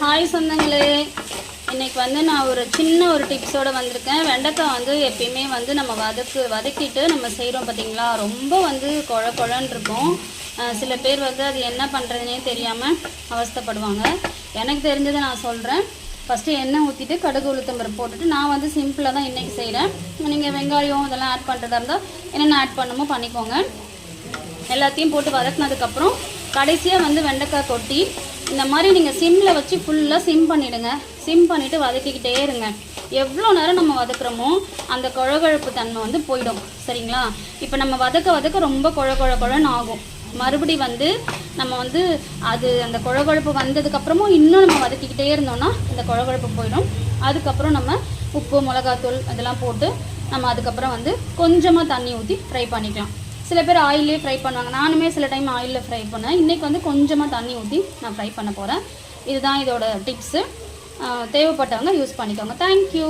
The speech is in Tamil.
ஹாய் சொந்தங்களே, இன்றைக்கி வந்து நான் ஒரு சின்ன ஒரு டிப்ஸோடு வந்திருக்கேன். வெண்டைக்காய் வந்து எப்பயுமே வந்து நம்ம வதக்கிட்டு நம்ம செய்கிறோம் பார்த்தீங்களா, ரொம்ப வந்து குழன்னு இருக்கும். சில பேர் வந்து அது என்ன பண்ணுறதுனே தெரியாமல் அவஸ்தைப்படுவாங்க. எனக்கு தெரிஞ்சதை நான் சொல்கிறேன். ஃபஸ்ட்டு எண்ணெய் ஊற்றிட்டு கடுகு உளுத்தம்பருப்பு போட்டுட்டு நான் வந்து சிம்பிளாக தான் இன்றைக்கி செய்கிறேன். நீங்கள் வெங்காயம் இதெல்லாம் ஆட் பண்ணுறதா இருந்தால் என்னென்ன ஆட் பண்ணணுமோ பண்ணிக்கோங்க. எல்லாத்தையும் போட்டு வதக்கினதுக்கப்புறம் கடைசியாக வந்து வெண்டைக்காய் கொட்டி இந்த மாதிரி நீங்கள் சிம்மில் வச்சு ஃபுல்லாக சிம் பண்ணிவிடுங்க. சிம் பண்ணிவிட்டு வதக்கிக்கிட்டே இருங்க. எவ்வளோ நேரம் நம்ம வதக்குறோமோ அந்த குழகுழப்பு தன்மை வந்து போயிடும். சரிங்களா? இப்போ நம்ம வதக்க ரொம்ப குழன்னு ஆகும். மறுபடி வந்து நம்ம வந்து அது அந்த குழகுழப்பு வந்ததுக்கப்புறமும் இன்னும் நம்ம வதக்கிக்கிட்டே இருந்தோம்னா அந்த குழகுழப்பு போயிடும். அதுக்கப்புறம் நம்ம உப்பு மிளகாத்தூள் இதெல்லாம் போட்டு நம்ம அதுக்கப்புறம் வந்து கொஞ்சமாக தண்ணி ஊற்றி ஃப்ரை பண்ணிக்கலாம். சில பேர் ஆயிலே ஃப்ரை பண்ணுவாங்க. நானுமே சில டைம் ஆயிலில் ஃப்ரை பண்ணேன். இன்றைக்கி வந்து கொஞ்சமாக தண்ணி ஊற்றி நான் ஃப்ரை பண்ண போகிறேன். இதுதான் இதோட டிப்ஸு. தேவைப்பட்டவங்க யூஸ் பண்ணிக்கோங்க. தேங்க்யூ.